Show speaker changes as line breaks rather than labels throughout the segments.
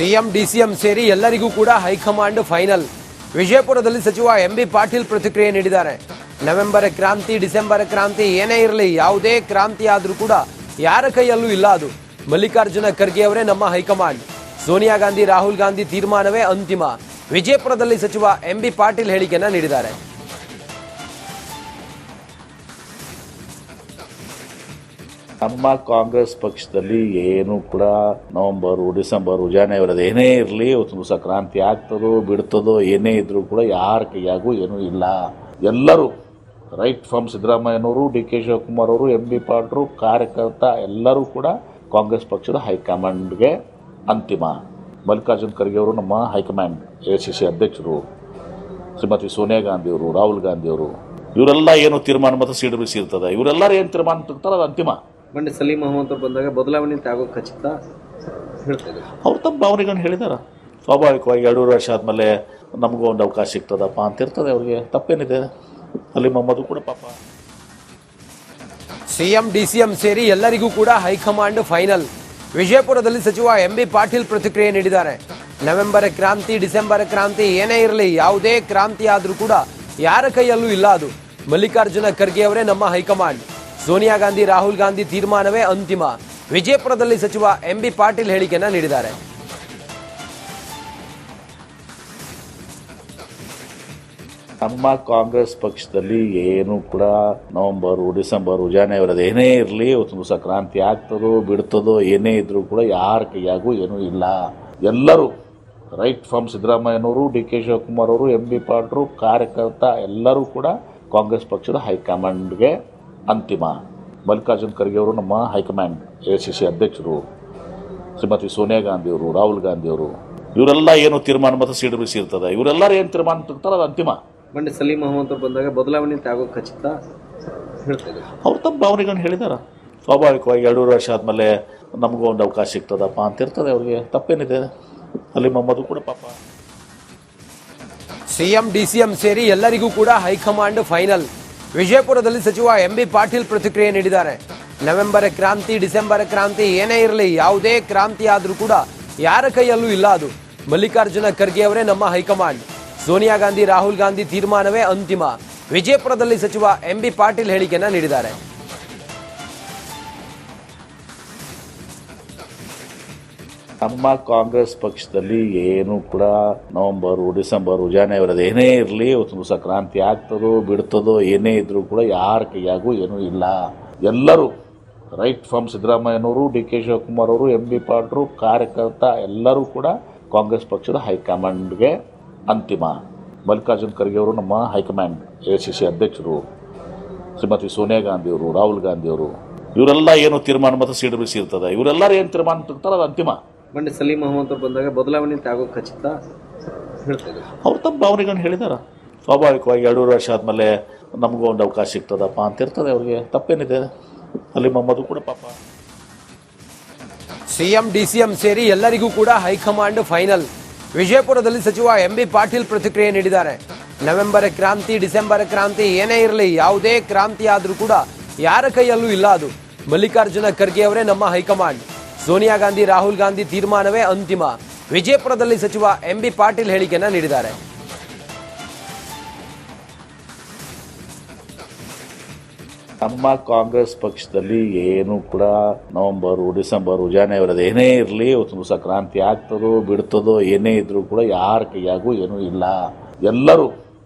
CM DCM ಸೇರಿ ಎಲ್ಲರಿಗೂ ಕೂಡ ಹೈಕಮಾಂಡ್ ಫೈನಲ್. ವಿಜಯಪುರದಲ್ಲಿ ಸಚಿವ ಎಂಬಿ ಪಾಟೀಲ್ ಪ್ರತಿಕ್ರಿಯೆ ನೀಡಿದ್ದಾರೆ. ನವೆಂಬರ್ ಕ್ರಾಂತಿ ಡಿಸೆಂಬರ್ ಕ್ರಾಂತಿ ಏನೇ ಇರಲಿ, ಯಾವುದೇ ಕ್ರಾಂತಿ ಆದರೂ ಕೂಡ ಯಾರ ಕೈಯಲ್ಲೂ ಇಲ್ಲ. ಅದು ಮಲ್ಲಿಕಾರ್ಜುನ ಖರ್ಗೆ ಅವರೇ ನಮ್ಮ ಹೈಕಮಾಂಡ್. ಸೋನಿಯಾ ಗಾಂಧಿ ರಾಹುಲ್ ಗಾಂಧಿ ತೀರ್ಮಾನವೇ ಅಂತಿಮ. ವಿಜಯಪುರದಲ್ಲಿ ಸಚಿವ ಎಂಬಿ ಪಾಟೀಲ್ ಹೇಳಿಕೆಯನ್ನ ನೀಡಿದ್ದಾರೆ.
ನಮ್ಮ ಕಾಂಗ್ರೆಸ್ ಪಕ್ಷದಲ್ಲಿ ಏನು ಕೂಡ ನವೆಂಬರು ಡಿಸೆಂಬರು ಜನವರಿ ಏನೇ ಇರಲಿ, ಒಂದು ದಿವಸ ಕ್ರಾಂತಿ ಆಗ್ತದೋ ಬಿಡ್ತದೋ ಏನೇ ಇದ್ರೂ ಕೂಡ ಯಾರ ಕೈಯಾಗೂ ಏನೂ ಇಲ್ಲ. ಎಲ್ಲರೂ ರೈಟ್ ಫ್ರಮ್ ಸಿದ್ದರಾಮಯ್ಯನವರು, ಡಿ ಕೆ ಶಿವಕುಮಾರ್ ಅವರು, ಎಂ ಬಿ ಪಾಟೀಲ್ ಕಾರ್ಯಕರ್ತ ಎಲ್ಲರೂ ಕೂಡ ಕಾಂಗ್ರೆಸ್ ಪಕ್ಷದ ಹೈಕಮಾಂಡ್ಗೆ ಅಂತಿಮ. ಮಲ್ಲಿಕಾರ್ಜುನ ಖರ್ಗೆ ಅವರು ನಮ್ಮ ಹೈಕಮಾಂಡ್, ಎಐಸಿಸಿ ಅಧ್ಯಕ್ಷರು, ಶ್ರೀಮತಿ ಸೋನಿಯಾ ಗಾಂಧಿ ಅವರು, ರಾಹುಲ್ ಗಾಂಧಿ ಅವರು, ಇವರೆಲ್ಲ ಏನು ತೀರ್ಮಾನ ಮತ್ತು ಸಿಡಿಬಿಸಿ ಇರ್ತದೆ, ಇವರೆಲ್ಲರೂ ಏನು ತೀರ್ಮಾನ ತಗ್ತಾರೆ ಅದು ಅಂತಿಮ.
ಬಂಡೆ ಸಲೀಂ ಅಹಮದ್ ಅವರು ಬಂದಾಗ ಬದಲಾವಣೆ ಆಗೋ ಖಚಿತ ಹೇಳ್ತಾರೆ.
ಅವ್ರು ತಮ್ಮ ಭಾವನೆಗಳನ್ನು ಹೇಳಿದಾರ. ಸ್ವಾಭಾವಿಕವಾಗಿ 2.5 ವರ್ಷ ಆದಮೇಲೆ ನಮಗೂ ಒಂದು ಅವಕಾಶ ಸಿಗ್ತದಪ್ಪ ಅಂತ ಇರ್ತದೆ. ಅವ್ರಿಗೆ ತಪ್ಪೇನಿದೆ. ಸಲೀಂ ಅಹಮದ್ ಕೂಡ ಪಾಪ.
ಸಿಎಂ ಡಿಸಿಎಂ ಸೇರಿ ಎಲ್ಲರಿಗೂ ಕೂಡ ಹೈಕಮಾಂಡ್ ಫೈನಲ್. ವಿಜಯಪುರದಲ್ಲಿ ಸಚಿವ ಎಂಬಿ ಪಾಟೀಲ್ ಪ್ರತಿಕ್ರಿಯೆ ನೀಡಿದ್ದಾರೆ. ನವೆಂಬರ್ ಕ್ರಾಂತಿ ಡಿಸೆಂಬರ್ ಕ್ರಾಂತಿ ಏನೇ ಇರಲಿ, ಯಾವುದೇ ಕ್ರಾಂತಿ ಆದರೂ ಕೂಡ ಯಾರ ಕೈಯಲ್ಲೂ ಇಲ್ಲ. ಅದು ಮಲ್ಲಿಕಾರ್ಜುನ ಖರ್ಗೆ ಅವರೇ ನಮ್ಮ ಹೈಕಮಾಂಡ್. ಸೋನಿಯಾ ಗಾಂಧಿ ರಾಹುಲ್ ಗಾಂಧಿ ತೀರ್ಮಾನವೇ ಅಂತಿಮ. ವಿಜಯಪುರದಲ್ಲಿ ಸಚಿವ ಎಂಬಿ ಪಾಟೀಲ್ ಹೇಳಿಕೆಯನ್ನ ನೀಡಿದ್ದಾರೆ.
ನಮ್ಮ ಕಾಂಗ್ರೆಸ್ ಪಕ್ಷದಲ್ಲಿ ಏನು ಕೂಡ ನವೆಂಬರು ಡಿಸೆಂಬರು ಜನವರಿ ಏನೇ ಇರಲಿ, ಒಂದು ದಿವಸ ಕ್ರಾಂತಿ ಆಗ್ತದೋ ಬಿಡ್ತದೋ ಏನೇ ಇದ್ರೂ ಕೂಡ ಯಾರ ಕೈಯಾಗೂ ಏನೂ ಇಲ್ಲ. ಎಲ್ಲರೂ ರೈಟ್ ಫ್ರಮ್ ಸಿದ್ದರಾಮಯ್ಯನವರು, ಡಿ ಕೆ ಶಿವಕುಮಾರ್ ಅವರು, ಎಂ ಬಿ ಪಾಟೀಲ್ ಕಾರ್ಯಕರ್ತ ಎಲ್ಲರೂ ಕೂಡ ಕಾಂಗ್ರೆಸ್ ಪಕ್ಷದ ಹೈಕಮಾಂಡ್ಗೆ ಅಂತಿಮ. ಮಲ್ಲಿಕಾರ್ಜುನ ಖರ್ಗೆ ಅವರು ನಮ್ಮ ಹೈಕಮಾಂಡ್, ಎಐಸಿಸಿ ಅಧ್ಯಕ್ಷರು, ಶ್ರೀಮತಿ ಸೋನಿಯಾ ಗಾಂಧಿ ಅವರು, ರಾಹುಲ್ ಗಾಂಧಿ ಅವರು, ಇವರೆಲ್ಲ ಏನು ತೀರ್ಮಾನ ಮತ್ತು ಸಿಡಿಬಿಸಿ ಇರ್ತದೆ, ಇವರೆಲ್ಲರೂ ಏನು ತೀರ್ಮಾನ ತಗ್ತಾರೆ ಅದು ಅಂತಿಮ.
ಬಂಡೆ ಸಲೀಂ ಅಹಮದ್ ಅವರು ಬಂದಾಗ ಬದಲಾವಣೆ ಆಗೋ ಖಚಿತ ಹೇಳ್ತಾರೆ.
ಅವ್ರು ತಮ್ಮ ಭಾವನೆಗಳನ್ನು ಹೇಳಿದಾರ. ಸ್ವಾಭಾವಿಕವಾಗಿ 2.5 ವರ್ಷ ಆದಮೇಲೆ ನಮಗೂ ಒಂದು ಅವಕಾಶ ಸಿಗ್ತದಪ್ಪ ಅಂತ ಇರ್ತದೆ. ಅವ್ರಿಗೆ ತಪ್ಪೇನಿದೆ. ಸಲೀಂ ಅಹಮದ್ ಕೂಡ ಪಾಪ.
ಸಿಎಂ ಡಿಸಿಎಂ ಸೇರಿ ಎಲ್ಲರಿಗೂ ಕೂಡ ಹೈಕಮಾಂಡ್ ಫೈನಲ್. ವಿಜಯಪುರದಲ್ಲಿ ಸಚಿವ ಎಂಬಿ ಪಾಟೀಲ್ ಪ್ರತಿಕ್ರಿಯೆ ನೀಡಿದ್ದಾರೆ. ನವೆಂಬರ್ ಕ್ರಾಂತಿ ಡಿಸೆಂಬರ್ ಕ್ರಾಂತಿ ಏನೇ ಇರಲಿ, ಯಾವುದೇ ಕ್ರಾಂತಿ ಆದರೂ ಕೂಡ ಯಾರ ಕೈಯಲ್ಲೂ ಇಲ್ಲ. ಅದು ಮಲ್ಲಿಕಾರ್ಜುನ ಖರ್ಗೆ ಅವರೇ ನಮ್ಮ ಹೈಕಮಾಂಡ್. ಸೋನಿಯಾ ಗಾಂಧಿ ರಾಹುಲ್ ಗಾಂಧಿ ತೀರ್ಮಾನವೇ ಅಂತಿಮ. ವಿಜಯಪುರದಲ್ಲಿ ಸಚಿವ ಎಂಬಿ ಪಾಟೀಲ್ ಹೇಳಿಕೆಯನ್ನ ನೀಡಿದ್ದಾರೆ.
ನಮ್ಮ ಕಾಂಗ್ರೆಸ್ ಪಕ್ಷದಲ್ಲಿ ಏನು ಕೂಡ ನವೆಂಬರು ಡಿಸೆಂಬರು ಜನವರಿ ಏನೇ ಇರಲಿ, ಒಂದು ದಿವಸ ಕ್ರಾಂತಿ ಆಗ್ತದೋ ಬಿಡ್ತದೋ ಏನೇ ಇದ್ರೂ ಕೂಡ ಯಾರ ಕೈಯಾಗೂ ಏನೂ ಇಲ್ಲ. ಎಲ್ಲರೂ ರೈಟ್ ಫ್ರಮ್ ಸಿದ್ದರಾಮಯ್ಯನವರು, ಡಿ ಕೆ ಶಿವಕುಮಾರ್ ಅವರು, ಎಂ ಬಿ ಪಾಟೀಲ್ ಕಾರ್ಯಕರ್ತ ಎಲ್ಲರೂ ಕೂಡ ಕಾಂಗ್ರೆಸ್ ಪಕ್ಷದ ಹೈಕಮಾಂಡ್ಗೆ ಅಂತಿಮ. ಮಲ್ಲಿಕಾರ್ಜುನ ಖರ್ಗೆ ಅವರು ನಮ್ಮ ಹೈಕಮಾಂಡ್, ಎಐಸಿಸಿ ಅಧ್ಯಕ್ಷರು, ಶ್ರೀಮತಿ ಸೋನಿಯಾ ಗಾಂಧಿ ಅವರು, ರಾಹುಲ್ ಗಾಂಧಿ ಅವರು, ಇವರೆಲ್ಲ ಏನು ತೀರ್ಮಾನ ಮತ್ತು ಸಿಡಿಬಿಸಿ ಇರ್ತದೆ, ಇವರೆಲ್ಲರೂ ಏನು ತೀರ್ಮಾನ ತಗ್ತಾರೆ ಅದು ಅಂತಿಮ.
ಬಂಡೆ ಸಲೀಂ ಅಹಮದ್ ಅವರು ಬಂದಾಗ ಬದಲಾವಣೆ ಆಗೋ ಖಚಿತ ಹೇಳ್ತಾರೆ.
ಅವ್ರು ತಮ್ಮ ಭಾವನೆಗಳನ್ನು ಹೇಳಿದಾರ. ಸ್ವಾಭಾವಿಕವಾಗಿ 2.5 ವರ್ಷ ಆದಮೇಲೆ ನಮಗೂ ಒಂದು ಅವಕಾಶ ಸಿಗ್ತದಪ್ಪ ಅಂತ ಇರ್ತದೆ. ಅವ್ರಿಗೆ ತಪ್ಪೇನಿದೆ. ಸಲೀಂ ಅಹಮದ್ ಕೂಡ ಪಾಪ.
ಸಿಎಂ ಡಿಸಿಎಂ ಸೇರಿ ಎಲ್ಲರಿಗೂ ಕೂಡ ಹೈಕಮಾಂಡ್ ಫೈನಲ್. ವಿಜಯಪುರದಲ್ಲಿ ಸಚಿವ ಎಂಬಿ ಪಾಟೀಲ್ ಪ್ರತಿಕ್ರಿಯೆ ನೀಡಿದ್ದಾರೆ. ನವೆಂಬರ್ ಕ್ರಾಂತಿ ಡಿಸೆಂಬರ್ ಕ್ರಾಂತಿ ಏನೇ ಇರಲಿ, ಯಾವುದೇ ಕ್ರಾಂತಿ ಆದರೂ ಕೂಡ ಯಾರ ಕೈಯಲ್ಲೂ ಇಲ್ಲ. ಅದು ಮಲ್ಲಿಕಾರ್ಜುನ ಖರ್ಗೆ ಅವರೇ ನಮ್ಮ ಹೈಕಮಾಂಡ್. ಸೋನಿಯಾ ಗಾಂಧಿ ರಾಹುಲ್ ಗಾಂಧಿ ತೀರ್ಮಾನವೇ ಅಂತಿಮ. ವಿಜಯಪುರದಲ್ಲಿ ಸಚಿವ ಎಂಬಿ ಪಾಟೀಲ್ ಹೇಳಿಕೆಯನ್ನ ನೀಡಿದ್ದಾರೆ.
ನಮ್ಮ ಕಾಂಗ್ರೆಸ್ ಪಕ್ಷದಲ್ಲಿ ಏನು ಕೂಡ ನವೆಂಬರು ಡಿಸೆಂಬರು ಜನವರಿ ಏನೇ ಇರಲಿ, ಒಂದು ದಿವಸ ಕ್ರಾಂತಿ ಆಗ್ತದೋ ಬಿಡ್ತದೋ ಏನೇ ಇದ್ರೂ ಕೂಡ ಯಾರ ಕೈಯಾಗೂ ಏನೂ ಇಲ್ಲ. ಎಲ್ಲರೂ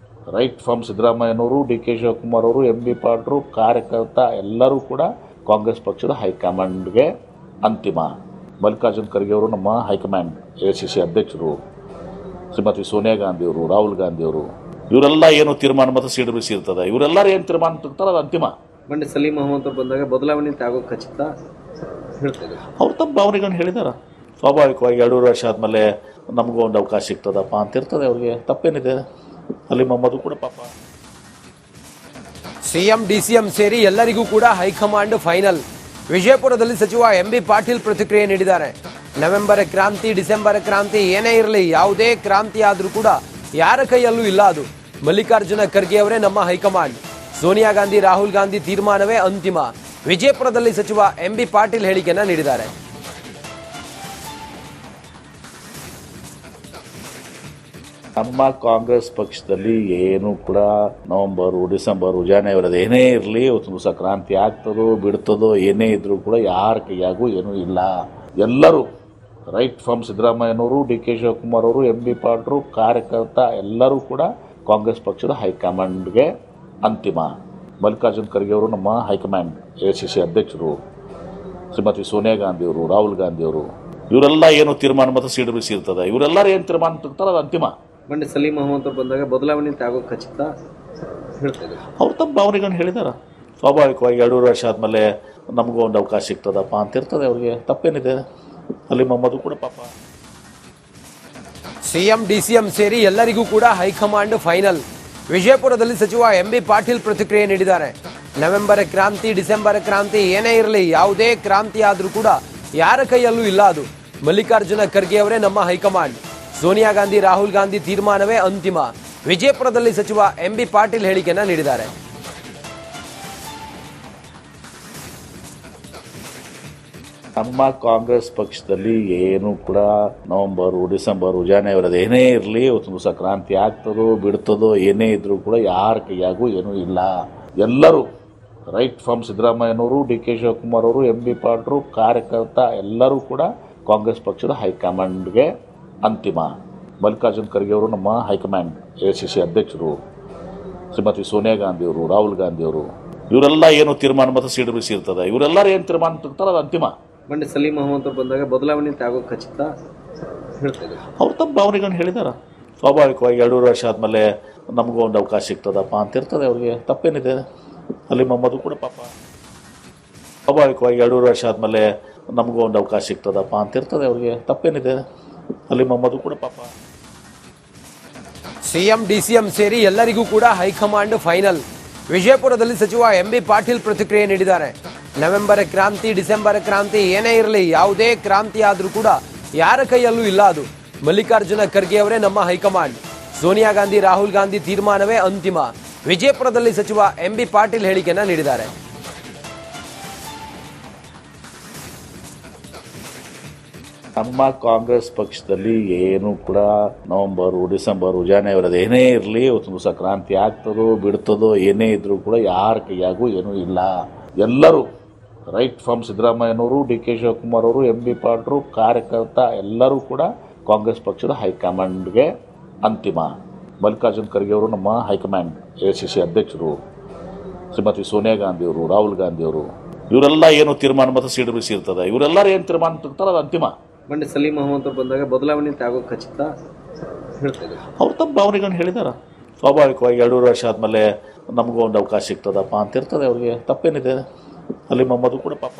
ರೈಟ್ ಫ್ರಮ್ ಸಿದ್ದರಾಮಯ್ಯನವರು, ಡಿ ಕೆ ಶಿವಕುಮಾರ್ ಅವರು, ಎಂ ಬಿ ಪಾಟೀಲ್ ಕಾರ್ಯಕರ್ತ ಎಲ್ಲರೂ ಕೂಡ ಕಾಂಗ್ರೆಸ್ ಪಕ್ಷದ ಹೈಕಮಾಂಡ್ಗೆ ಅಂತಿಮ. ಮಲ್ಲಿಕಾರ್ಜುನ ಖರ್ಗೆ ಅವರು ನಮ್ಮ ಹೈಕಮಾಂಡ್, ಎಐಸಿಸಿ ಅಧ್ಯಕ್ಷರು, ಶ್ರೀಮತಿ ಸೋನಿಯಾ ಗಾಂಧಿ ಅವರು, ರಾಹುಲ್ ಗಾಂಧಿ ಅವರು, ಇವರೆಲ್ಲ ಏನು ತೀರ್ಮಾನ ಮತ್ತು ಸಿಡಿಬಿಸಿ ಇರ್ತದೆ, ಇವರೆಲ್ಲರೂ ಏನು ತೀರ್ಮಾನ ತಗ್ತಾರೆ ಅದು ಅಂತಿಮ.
ಬಂಡೆ ಸಲೀಂ ಅಹಮದ್ ಅವರು ಬಂದಾಗ ಬದಲಾವಣೆ ಆಗೋ ಖಚಿತ ಹೇಳ್ತಾರೆ.
ಅವ್ರು ತಮ್ಮ ಭಾವನೆಗಳನ್ನು ಹೇಳಿದಾರ. ಸ್ವಾಭಾವಿಕವಾಗಿ 2.5 ವರ್ಷ ಆದಮೇಲೆ ನಮಗೂ ಒಂದು ಅವಕಾಶ ಸಿಗ್ತದಪ್ಪ ಅಂತ ಇರ್ತದೆ. ಅವ್ರಿಗೆ ತಪ್ಪೇನಿದೆ. ಸಲೀಂ ಅಹಮದ್ ಕೂಡ ಪಾಪ.
ಸಿಎಂ ಡಿಸಿಎಂ ಸೇರಿ ಎಲ್ಲರಿಗೂ ಕೂಡ ಹೈಕಮಾಂಡ್ ಫೈನಲ್. ವಿಜಯಪುರದಲ್ಲಿ ಸಚಿವ ಎಂಬಿ ಪಾಟೀಲ್ ಪ್ರತಿಕ್ರಿಯೆ ನೀಡಿದ್ದಾರೆ. ನವೆಂಬರ್ ಕ್ರಾಂತಿ ಡಿಸೆಂಬರ್ ಕ್ರಾಂತಿ ಏನೇ ಇರಲಿ, ಯಾವುದೇ ಕ್ರಾಂತಿ ಆದರೂ ಕೂಡ ಯಾರ ಕೈಯಲ್ಲೂ ಇಲ್ಲ. ಅದು ಮಲ್ಲಿಕಾರ್ಜುನ ಖರ್ಗೆ ಅವರೇ ನಮ್ಮ ಹೈಕಮಾಂಡ್. ಸೋನಿಯಾ ಗಾಂಧಿ ರಾಹುಲ್ ಗಾಂಧಿ ತೀರ್ಮಾನವೇ ಅಂತಿಮ. ವಿಜಯಪುರದಲ್ಲಿ ಸಚಿವ ಎಂಬಿ ಪಾಟೀಲ್ ಹೇಳಿಕೆಯನ್ನ ನೀಡಿದ್ದಾರೆ.
ನಮ್ಮ ಕಾಂಗ್ರೆಸ್ ಪಕ್ಷದಲ್ಲಿ ಏನು ಕೂಡ ನವೆಂಬರು, ಡಿಸೆಂಬರು, ಜನವರಿ ಏನೇ ಇರಲಿ ಒಂದು ದಿವಸ ಕ್ರಾಂತಿ ಆಗ್ತದೋ ಬಿಡ್ತದೋ ಏನೇ ಇದ್ರೂ ಕೂಡ ಯಾರ ಕೈಯಾಗೂ ಏನೂ ಇಲ್ಲ. ಎಲ್ಲರೂ ರೈಟ್ ಫ್ರಮ್ ಸಿದ್ದರಾಮಯ್ಯನವರು, ಡಿ ಕೆ ಶಿವಕುಮಾರ್ ಅವರು, ಎಂ ಬಿ ಪಾಟೀಲ್ ಕಾರ್ಯಕರ್ತ ಎಲ್ಲರೂ ಕೂಡ ಕಾಂಗ್ರೆಸ್ ಪಕ್ಷದ ಹೈಕಮಾಂಡ್ಗೆ ಅಂತಿಮ. ಮಲ್ಲಿಕಾರ್ಜುನ್ ಖರ್ಗೆ ಅವರು ನಮ್ಮ ಹೈಕಮಾಂಡ್ AICC ಅಧ್ಯಕ್ಷರು, ಶ್ರೀಮತಿ ಸೋನಿಯಾ ಗಾಂಧಿ ಅವರು, ರಾಹುಲ್ ಗಾಂಧಿ ಅವರು, ಇವರೆಲ್ಲ ಏನು ತೀರ್ಮಾನ ಮತ್ತು CWC ಇರ್ತದೆ, ಇವರೆಲ್ಲರೂ ಏನು ತೀರ್ಮಾನ ತಗ್ತಾರೆ ಅದು ಅಂತಿಮ.
ಮೊನ್ನೆ ಸಲೀಂ ಅಹಮದ್ ಅವರು ಬಂದಾಗ ಬದಲಾವಣೆ ಆಗೋ ಖಚಿತ ಹೇಳ್ತಾರೆ.
ಅವ್ರು ತಮ್ಮ ಭಾವನೆಗಳನ್ನು ಹೇಳಿದಾರ. ಸ್ವಾಭಾವಿಕವಾಗಿ 2.5 ವರ್ಷ ಆದಮೇಲೆ ನಮಗೂ ಒಂದು ಅವಕಾಶ ಸಿಗ್ತದಪ್ಪ ಅಂತ ಇರ್ತದೆ. ಅವ್ರಿಗೆ ತಪ್ಪೇನಿದೆ. ಸಲೀಂ ಅಹಮದ್ ಕೂಡ ಪಾಪ.
ಸಿಎಂ DCM ಸೇರಿ ಎಲ್ಲರಿಗೂ ಕೂಡ ಹೈಕಮಾಂಡ್ ಫೈನಲ್. ವಿಜಯಪುರದಲ್ಲಿ ಸಚಿವ MB ಪಾಟೀಲ್ ಪ್ರತಿಕ್ರಿಯೆ ನೀಡಿದ್ದಾರೆ. ನವೆಂಬರ್ ಕ್ರಾಂತಿ, ಡಿಸೆಂಬರ್ ಕ್ರಾಂತಿ ಏನೇ ಇರಲಿ, ಯಾವುದೇ ಕ್ರಾಂತಿ ಆದರೂ ಕೂಡ ಯಾರ ಕೈಯಲ್ಲೂ ಇಲ್ಲ. ಅದು ಮಲ್ಲಿಕಾರ್ಜುನ ಖರ್ಗೆ ಅವರೇ ನಮ್ಮ ಹೈಕಮಾಂಡ್. ಸೋನಿಯಾ ಗಾಂಧಿ, ರಾಹುಲ್ ಗಾಂಧಿ ತೀರ್ಮಾನವೇ ಅಂತಿಮ. ವಿಜಯಪುರದಲ್ಲಿ ಸಚಿವ MB ಪಾಟೀಲ್ ಹೇಳಿಕೆಯನ್ನ ನೀಡಿದ್ದಾರೆ.
ನಮ್ಮ ಕಾಂಗ್ರೆಸ್ ಪಕ್ಷದಲ್ಲಿ ಏನು ಕೂಡ ನವೆಂಬರು, ಡಿಸೆಂಬರು, ಜನವರಿ ಏನೇ ಇರಲಿ ಒಂದು ದಿವಸ ಕ್ರಾಂತಿ ಆಗ್ತದೋ ಬಿಡ್ತದೋ ಏನೇ ಇದ್ರೂ ಕೂಡ ಯಾರ ಕೈಯಾಗೂ ಏನೂ ಇಲ್ಲ. ಎಲ್ಲರೂ ರೈಟ್ ಫ್ರಮ್ ಸಿದ್ದರಾಮಯ್ಯನವರು, ಡಿ ಕೆ ಶಿವಕುಮಾರ್ ಅವರು, ಎಂ ಬಿ ಪಾಟೀಲ್ ಕಾರ್ಯಕರ್ತ ಎಲ್ಲರೂ ಕೂಡ ಕಾಂಗ್ರೆಸ್ ಪಕ್ಷದ ಹೈಕಮಾಂಡ್ಗೆ ಅಂತಿಮ. ಮಲ್ಲಿಕಾರ್ಜುನ್ ಖರ್ಗೆ ಅವರು ನಮ್ಮ ಹೈಕಮಾಂಡ್ AICC ಅಧ್ಯಕ್ಷರು, ಶ್ರೀಮತಿ ಸೋನಿಯಾ ಗಾಂಧಿ ಅವರು, ರಾಹುಲ್ ಗಾಂಧಿ ಅವರು, ಇವರೆಲ್ಲ ಏನು ತೀರ್ಮಾನ ಮತ್ತು CWC ಇರ್ತದೆ, ಇವರೆಲ್ಲರೂ ಏನು ತೀರ್ಮಾನ ತಗ್ತಾರೆ ಅದು ಅಂತಿಮ.
ಮೊನ್ನೆ ಸಲೀಂ ಅಹಮದ್ ಅವರು ಬಂದಾಗ ಬದಲಾವಣೆ ಆಗೋ ಖಚಿತ ಹೇಳ್ತಾರೆ.
ಅವ್ರು ತಮ್ಮ ಭಾವನೆಗಳನ್ನು ಹೇಳಿದಾರ. ಸ್ವಾಭಾವಿಕವಾಗಿ 2.5 ವರ್ಷ ಆದಮೇಲೆ ನಮಗೂ ಒಂದು ಅವಕಾಶ ಸಿಗ್ತದಪ್ಪ ಅಂತ ಇರ್ತದೆ. ಅವ್ರಿಗೆ ತಪ್ಪೇನಿದೆ. ಸಲೀಂ ಅಹಮದ್ ಕೂಡ ಪಾಪ. ಸ್ವಾಭಾವಿಕವಾಗಿ 2.5 ವರ್ಷ ಆದಮೇಲೆ ನಮಗೂ ಒಂದು ಅವಕಾಶ ಸಿಗ್ತದಪ್ಪ ಅಂತ ಇರ್ತದೆ. ಅವ್ರಿಗೆ ತಪ್ಪೇನಿದೆ. ಸಲೀಂ ಅಹಮದ್ ಕೂಡ ಪಾಪ.
ಸಿಎಂ DCM ಸೇರಿ ಎಲ್ಲರಿಗೂ ಕೂಡ ಹೈಕಮಾಂಡ್ ಫೈನಲ್. ವಿಜಯಪುರದಲ್ಲಿ ಸಚಿವ MB ಪಾಟೀಲ್ ಪ್ರತಿಕ್ರಿಯೆ ನೀಡಿದ್ದಾರೆ. ನವೆಂಬರ್ ಕ್ರಾಂತಿ, ಡಿಸೆಂಬರ್ ಕ್ರಾಂತಿ ಏನೇ ಇರಲಿ, ಯಾವುದೇ ಕ್ರಾಂತಿ ಆದರೂ ಕೂಡ ಯಾರ ಕೈಯಲ್ಲೂ ಇಲ್ಲ. ಅದು ಮಲ್ಲಿಕಾರ್ಜುನ ಖರ್ಗೆ ಅವರೇ ನಮ್ಮ ಹೈಕಮಾಂಡ್. ಸೋನಿಯಾ ಗಾಂಧಿ, ರಾಹುಲ್ ಗಾಂಧಿ ತೀರ್ಮಾನವೇ ಅಂತಿಮ. ವಿಜಯಪುರದಲ್ಲಿ ಸಚಿವ MB ಪಾಟೀಲ್ ಹೇಳಿಕೆಯನ್ನ ನೀಡಿದ್ದಾರೆ.
ನಮ್ಮ ಕಾಂಗ್ರೆಸ್ ಪಕ್ಷದಲ್ಲಿ ಏನು ಕೂಡ ನವೆಂಬರು, ಡಿಸೆಂಬರು, ಜನವರಿ ಏನೇ ಇರಲಿ ಒಂದು ದಿವಸ ಕ್ರಾಂತಿ ಆಗ್ತದೋ ಬಿಡ್ತದೋ ಏನೇ ಇದ್ರೂ ಕೂಡ ಯಾರ ಕೈಯಾಗೂ ಏನೂ ಇಲ್ಲ. ಎಲ್ಲರೂ ರೈಟ್ ಫ್ರಮ್ ಸಿದ್ದರಾಮಯ್ಯನವರು, ಡಿ ಕೆ ಶಿವಕುಮಾರ್ ಅವರು, ಎಂ ಬಿ ಪಾಟೀಲ್ ಕಾರ್ಯಕರ್ತ ಎಲ್ಲರೂ ಕೂಡ ಕಾಂಗ್ರೆಸ್ ಪಕ್ಷದ ಹೈಕಮಾಂಡ್ಗೆ ಅಂತಿಮ. ಮಲ್ಲಿಕಾರ್ಜುನ್ ಖರ್ಗೆ ಅವರು ನಮ್ಮ ಹೈಕಮಾಂಡ್ AICC ಅಧ್ಯಕ್ಷರು, ಶ್ರೀಮತಿ ಸೋನಿಯಾ ಗಾಂಧಿ ಅವರು, ರಾಹುಲ್ ಗಾಂಧಿ ಅವರು, ಇವರೆಲ್ಲ ಏನು ತೀರ್ಮಾನ ಮತ್ತು CWC ಇರ್ತದೆ, ಇವರೆಲ್ಲರೂ ಏನು ತೀರ್ಮಾನ ತಗ್ತಾರೆ ಅದು ಅಂತಿಮ.
ಮೊನ್ನೆ ಸಲೀಂ ಅಹಮದ್ ಅವರು ಬಂದಾಗ ಬದಲಾವಣೆ ಆಗೋ ಖಚಿತ ಹೇಳ್ತಾರೆ.
ಅವ್ರು ತಮ್ಮ ಭಾವನೆಗಳನ್ನು ಹೇಳಿದಾರ. ಸ್ವಾಭಾವಿಕವಾಗಿ 2.5 ವರ್ಷ ಆದಮೇಲೆ ನಮಗೂ ಒಂದು ಅವಕಾಶ ಸಿಗ್ತದಪ್ಪ ಅಂತ ಇರ್ತದೆ. ಅವ್ರಿಗೆ ತಪ್ಪೇನಿದೆ. ಸಲೀಂ ಅಹಮದ್ ಕೂಡ ಪಾಪ.